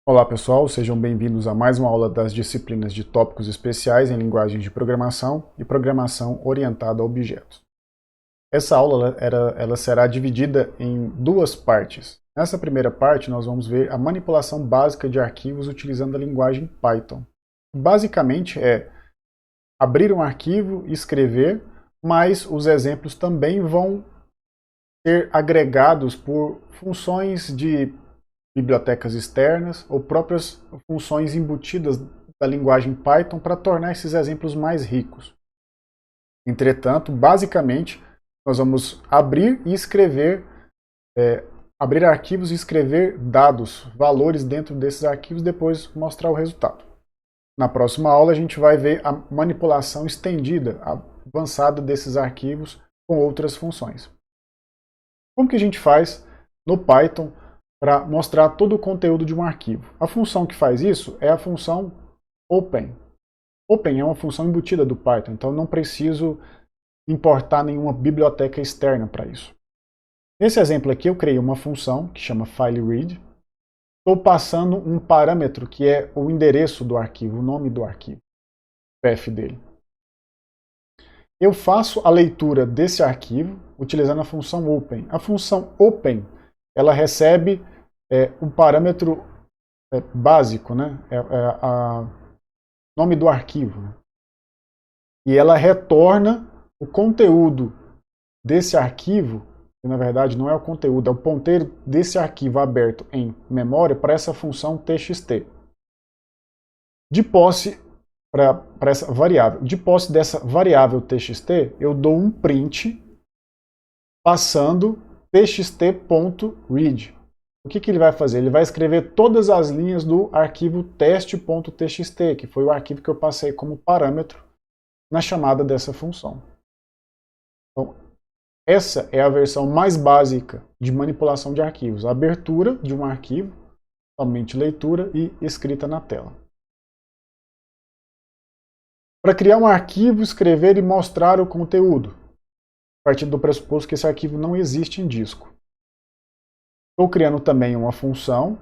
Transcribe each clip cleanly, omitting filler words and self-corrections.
Olá pessoal, sejam bem-vindos a mais uma aula das disciplinas de tópicos especiais em linguagens de programação e programação orientada a objetos. Essa aula ela será dividida em duas partes. Nessa primeira parte nós vamos ver a manipulação básica de arquivos utilizando a linguagem Python. Basicamente é abrir um arquivo e escrever, mas os exemplos também vão ser agregados por funções de bibliotecas externas ou próprias funções embutidas da linguagem Python para tornar esses exemplos mais ricos. Entretanto, basicamente, nós vamos abrir e escrever, abrir arquivos e escrever dados, valores dentro desses arquivos e depois mostrar o resultado. Na próxima aula a gente vai ver a manipulação estendida, avançada desses arquivos com outras funções. Como que a gente faz no Python para mostrar todo o conteúdo de um arquivo? A função que faz isso é a função open. Open é uma função embutida do Python, então não preciso importar nenhuma biblioteca externa para isso. Nesse exemplo aqui eu criei uma função que chama fileRead. Estou passando um parâmetro que é o endereço do arquivo, o nome do arquivo, o path dele. Eu faço a leitura desse arquivo utilizando a função open. A função open ela recebe um parâmetro básico, né? Nome do arquivo. E ela retorna o conteúdo desse arquivo, que na verdade não é o conteúdo, é o ponteiro desse arquivo aberto em memória para essa função txt. De posse para essa variável. De posse dessa variável txt, eu dou um print passando txt.read. O que ele vai fazer? Ele vai escrever todas as linhas do arquivo teste.txt, que foi o arquivo que eu passei como parâmetro na chamada dessa função. Então, essa é a versão mais básica de manipulação de arquivos. A abertura de um arquivo, somente leitura e escrita na tela. Para criar um arquivo, escrever e mostrar o conteúdo, a partir do pressuposto que esse arquivo não existe em disco. Estou criando também uma função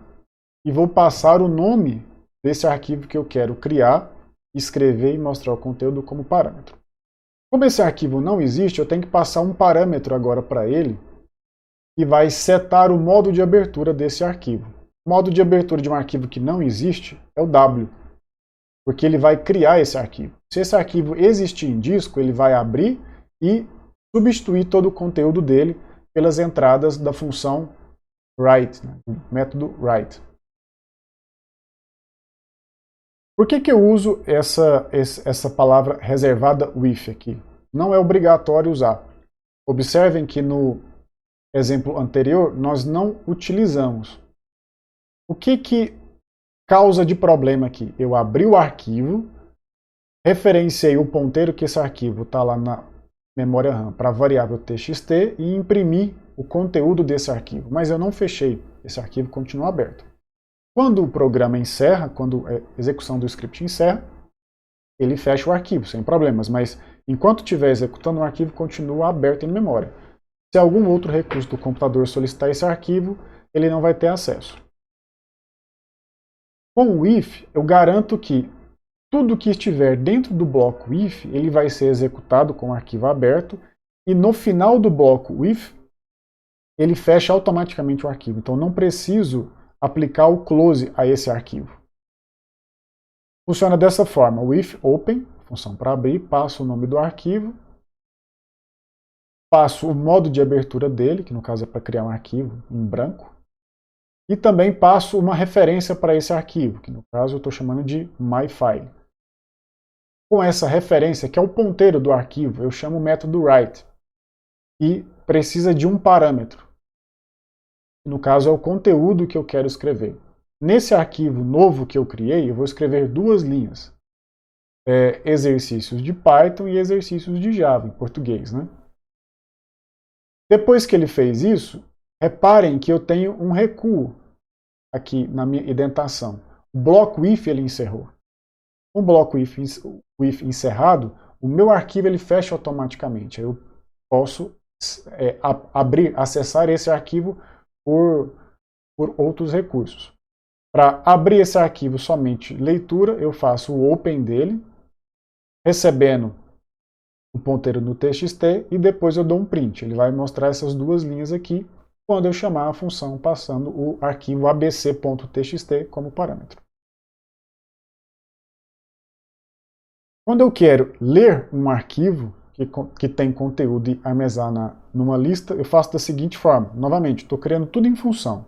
e vou passar o nome desse arquivo que eu quero criar, escrever e mostrar o conteúdo como parâmetro. Como esse arquivo não existe, eu tenho que passar um parâmetro agora para ele que vai setar o modo de abertura desse arquivo. O modo de abertura de um arquivo que não existe é o W, porque ele vai criar esse arquivo. Se esse arquivo existir em disco, ele vai abrir e substituir todo o conteúdo dele pelas entradas da função write, né? O método write. Por que eu uso essa palavra reservada with aqui? Não é obrigatório usar. Observem que no exemplo anterior nós não utilizamos. O que causa de problema aqui? Eu abri o arquivo, referenciei o ponteiro que esse arquivo está lá na memória RAM para a variável txt e imprimi o conteúdo desse arquivo, mas eu não fechei, esse arquivo continua aberto. Quando o programa encerra, quando a execução do script encerra, ele fecha o arquivo, sem problemas, mas enquanto estiver executando o arquivo, continua aberto em memória. Se algum outro recurso do computador solicitar esse arquivo, ele não vai ter acesso. Com o if, eu garanto que tudo que estiver dentro do bloco if, ele vai ser executado com o arquivo aberto, e no final do bloco if, ele fecha automaticamente o arquivo. Então não preciso aplicar o close a esse arquivo. Funciona dessa forma. O if open, função para abrir, passo o nome do arquivo, passo o modo de abertura dele, que no caso é para criar um arquivo em branco, e também passo uma referência para esse arquivo, que no caso eu estou chamando de myFile. Com essa referência, que é o ponteiro do arquivo, eu chamo o método write, e precisa de um parâmetro. No caso é o conteúdo que eu quero escrever. Nesse arquivo novo que eu criei, eu vou escrever duas linhas. Exercícios de Python e exercícios de Java, em português, né? Depois que ele fez isso, reparem que eu tenho um recuo aqui na minha indentação. O bloco if ele encerrou. Com o bloco if encerrado, o meu arquivo ele fecha automaticamente. Eu posso acessar esse arquivo por outros recursos. Para abrir esse arquivo somente leitura, eu faço o open dele, recebendo o ponteiro no txt e depois eu dou um print. Ele vai mostrar essas duas linhas aqui quando eu chamar a função passando o arquivo abc.txt como parâmetro. Quando eu quero ler um arquivo que tem conteúdo e armazenar numa lista, eu faço da seguinte forma. Novamente, estou criando tudo em função.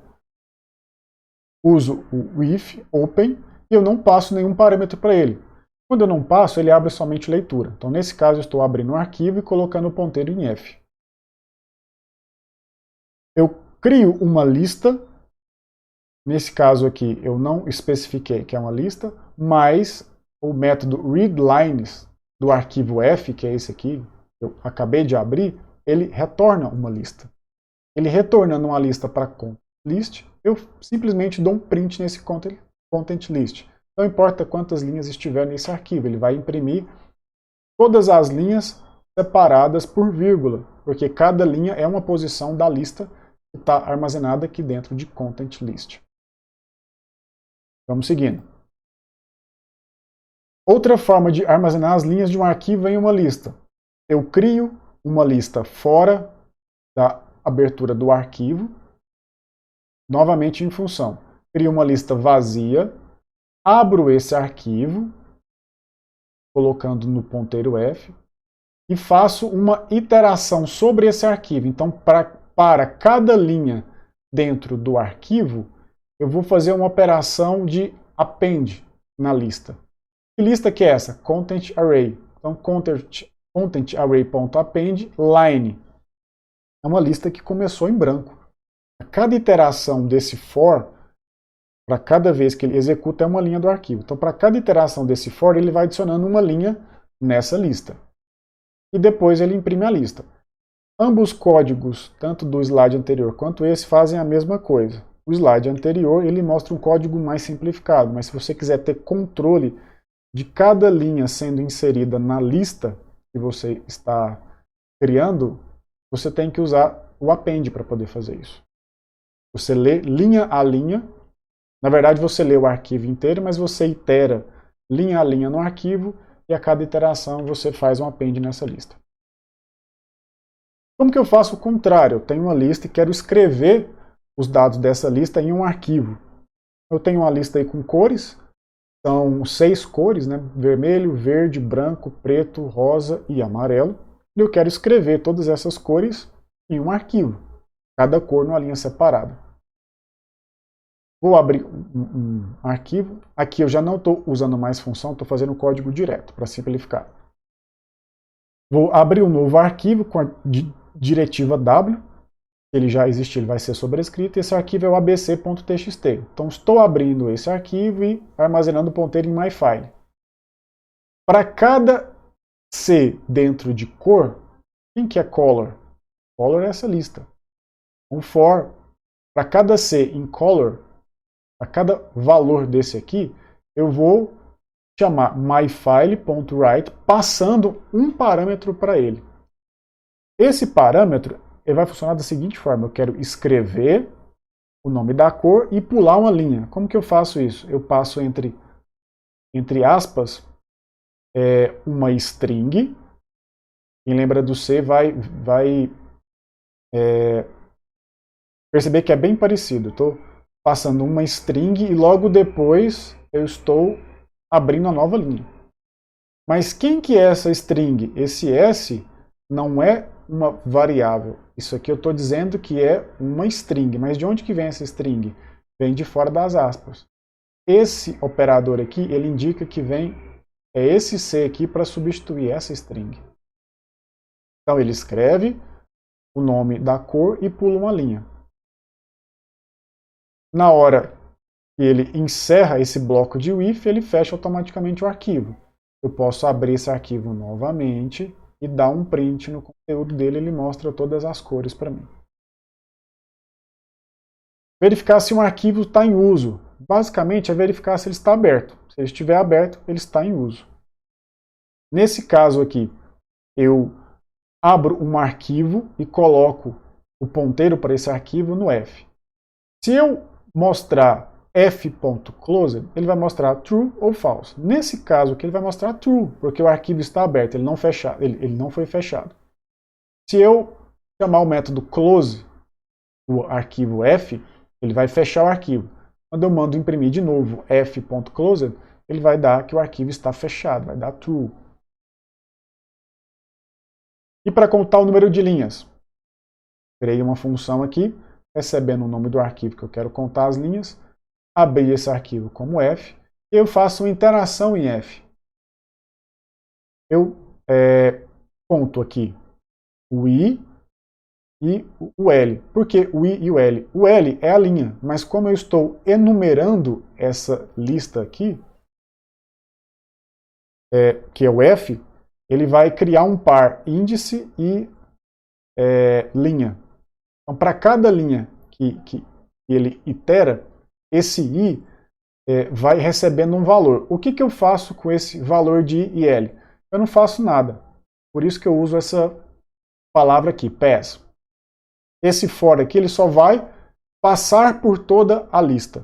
Uso o if, open, e eu não passo nenhum parâmetro para ele. Quando eu não passo, ele abre somente leitura. Então, nesse caso, eu estou abrindo um arquivo e colocando o ponteiro em F. Eu crio uma lista. Nesse caso aqui, eu não especifiquei que é uma lista, mas o método readLines do arquivo F, que é esse aqui, que eu acabei de abrir, ele retorna uma lista. Ele retornando uma lista para content list, eu simplesmente dou um print nesse content list. Não importa quantas linhas estiver nesse arquivo, ele vai imprimir todas as linhas separadas por vírgula, porque cada linha é uma posição da lista que está armazenada aqui dentro de content list. Vamos seguindo. Outra forma de armazenar as linhas de um arquivo em uma lista. Eu crio uma lista fora da abertura do arquivo, novamente em função. Crio uma lista vazia, abro esse arquivo, colocando no ponteiro F, e faço uma iteração sobre esse arquivo. Então, para cada linha dentro do arquivo, eu vou fazer uma operação de append na lista. Que lista que é essa? Content Array. Então, content array.append line. É uma lista que começou em branco. A cada iteração desse for, para cada vez que ele executa, é uma linha do arquivo. Então, para cada iteração desse for, ele vai adicionando uma linha nessa lista. E depois ele imprime a lista. Ambos códigos, tanto do slide anterior quanto esse, fazem a mesma coisa. O slide anterior ele mostra um código mais simplificado, mas se você quiser ter controle de cada linha sendo inserida na lista que você está criando, você tem que usar o append para poder fazer isso. Você lê linha a linha, na verdade você lê o arquivo inteiro, mas você itera linha a linha no arquivo e a cada iteração você faz um append nessa lista. Como que eu faço o contrário? Eu tenho uma lista e quero escrever os dados dessa lista em um arquivo. Eu tenho uma lista aí com cores, são 6 cores, né? Vermelho, verde, branco, preto, rosa e amarelo. E eu quero escrever todas essas cores em um arquivo, cada cor numa linha separada. Vou abrir um arquivo. Aqui eu já não estou usando mais função, estou fazendo o código direto, para simplificar. Vou abrir um novo arquivo com a diretiva W. Ele já existe, ele vai ser sobrescrito. Esse arquivo é o abc.txt. Então estou abrindo esse arquivo e armazenando o ponteiro em myfile. Para cada C dentro de cor, quem que é color? Color é essa lista. Um for, para cada C em color, a cada valor desse aqui, eu vou chamar myfile.write, passando um parâmetro para ele. Esse parâmetro ele vai funcionar da seguinte forma: eu quero escrever o nome da cor e pular uma linha. Como que eu faço isso? Eu passo entre aspas uma string. Quem lembra do C vai perceber que é bem parecido. Estou passando uma string e logo depois eu estou abrindo a nova linha. Mas quem que é essa string? Esse S não é uma variável. Isso aqui eu estou dizendo que é uma string. Mas de onde que vem essa string? Vem de fora das aspas. Esse operador aqui, ele indica que vem esse C aqui para substituir essa string. Então ele escreve o nome da cor e pula uma linha. Na hora que ele encerra esse bloco de if, ele fecha automaticamente o arquivo. Eu posso abrir esse arquivo novamente e dar um print no conteúdo dele, ele mostra todas as cores para mim. Verificar se um arquivo está em uso. Basicamente é verificar se ele está aberto. Se ele estiver aberto, ele está em uso. Nesse caso aqui, eu abro um arquivo e coloco o ponteiro para esse arquivo no F. Se eu mostrar f.closed, ele vai mostrar true ou false. Nesse caso aqui, ele vai mostrar true, porque o arquivo está aberto, ele não foi fechado. Se eu chamar o método close, o arquivo f, ele vai fechar o arquivo. Quando eu mando imprimir de novo f.closed, ele vai dar que o arquivo está fechado, vai dar true. E para contar o número de linhas, criei uma função aqui, recebendo o nome do arquivo que eu quero contar as linhas, abri esse arquivo como f, e eu faço uma interação em f. Eu conto aqui o i e o L. Por que o I e o L? O L é a linha, mas como eu estou enumerando essa lista aqui, que é o F, ele vai criar um par índice e linha. Então, para cada linha que ele itera, esse I vai recebendo um valor. O que eu faço com esse valor de I e L? Eu não faço nada. Por isso que eu uso essa palavra aqui, pass. Esse for aqui, ele só vai passar por toda a lista.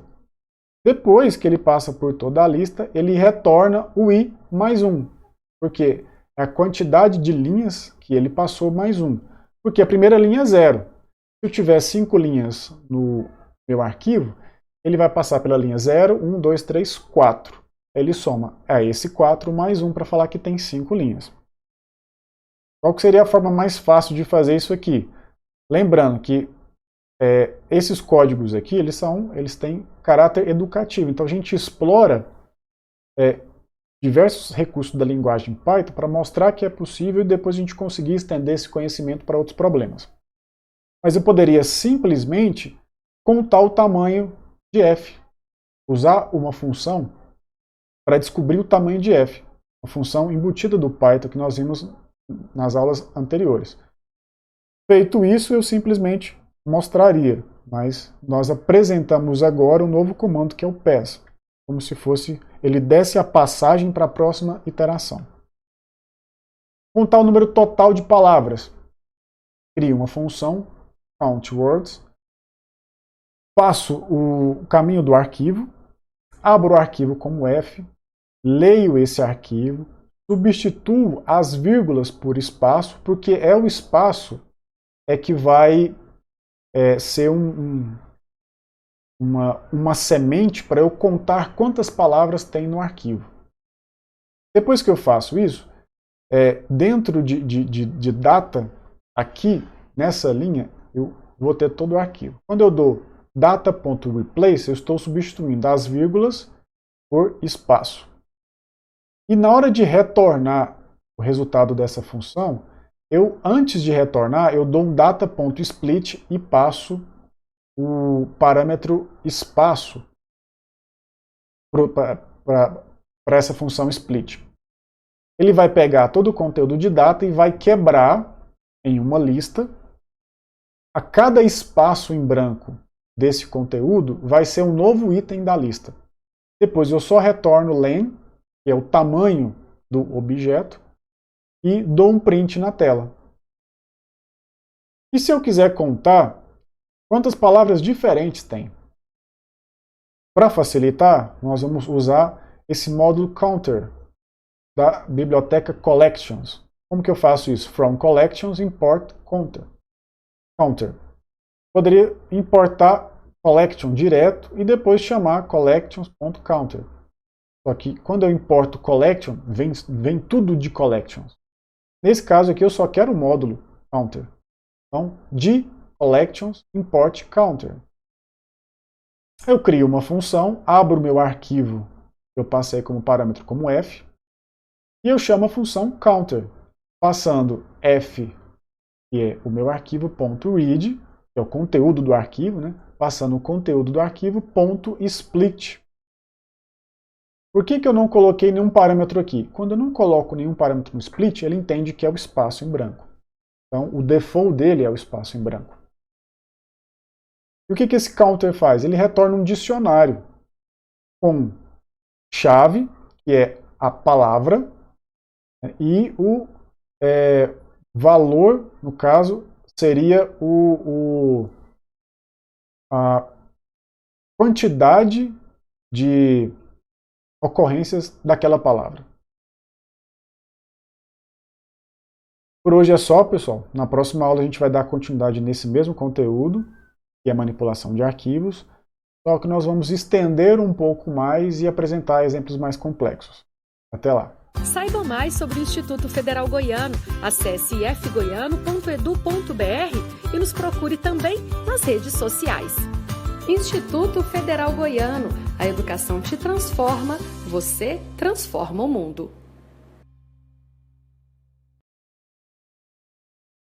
Depois que ele passa por toda a lista, ele retorna o i mais 1. Porque é a quantidade de linhas que ele passou mais 1. Porque a primeira linha é 0. Se eu tiver 5 linhas no meu arquivo, ele vai passar pela linha 0, 1, 2, 3, 4. Ele soma esse 4 mais 1 para falar que tem 5 linhas. Qual que seria a forma mais fácil de fazer isso aqui? Lembrando que esses códigos aqui, eles têm caráter educativo. Então a gente explora diversos recursos da linguagem Python para mostrar que é possível e depois a gente conseguir estender esse conhecimento para outros problemas. Mas eu poderia simplesmente contar o tamanho de f. Usar uma função para descobrir o tamanho de f. Uma função embutida do Python que nós vimos nas aulas anteriores. Feito isso, eu simplesmente mostraria, mas nós apresentamos agora um novo comando que é o pass, como se fosse ele desse a passagem para a próxima iteração. Contar o número total de palavras. Crio uma função, countWords, passo o caminho do arquivo, abro o arquivo como f, leio esse arquivo, substituo as vírgulas por espaço, porque é o espaço que vai ser uma semente para eu contar quantas palavras tem no arquivo. Depois que eu faço isso, dentro de data, aqui nessa linha, eu vou ter todo o arquivo. Quando eu dou data.replace, eu estou substituindo as vírgulas por espaço. E na hora de retornar o resultado dessa função, antes de retornar, eu dou um data.split e passo o parâmetro espaço para essa função split. Ele vai pegar todo o conteúdo de data e vai quebrar em uma lista. A cada espaço em branco desse conteúdo vai ser um novo item da lista. Depois eu só retorno len, que é o tamanho do objeto, e dou um print na tela. E se eu quiser contar quantas palavras diferentes tem? Para facilitar, nós vamos usar esse módulo counter da biblioteca collections. Como que eu faço isso? From collections import counter. Poderia importar collection direto e depois chamar collections.counter. Só que quando eu importo collection, vem tudo de collections. Nesse caso aqui eu só quero o módulo counter. Então, de collections import counter. Eu crio uma função, abro o meu arquivo que eu passei como parâmetro como f, e eu chamo a função counter, passando f, que é o meu arquivo, .read, que é o conteúdo do arquivo, né? Passando o conteúdo do arquivo, .split. Por que eu não coloquei nenhum parâmetro aqui? Quando eu não coloco nenhum parâmetro no split, ele entende que é o espaço em branco. Então, o default dele é o espaço em branco. E o que esse counter faz? Ele retorna um dicionário com chave, que é a palavra, e o valor, no caso, seria a quantidade de ocorrências daquela palavra. Por hoje é só, pessoal. Na próxima aula a gente vai dar continuidade nesse mesmo conteúdo, que é manipulação de arquivos, só que nós vamos estender um pouco mais e apresentar exemplos mais complexos. Até lá! Saiba mais sobre o Instituto Federal Goiano. Acesse ifgoiano.edu.br e nos procure também nas redes sociais. Instituto Federal Goiano. A educação te transforma, você transforma o mundo.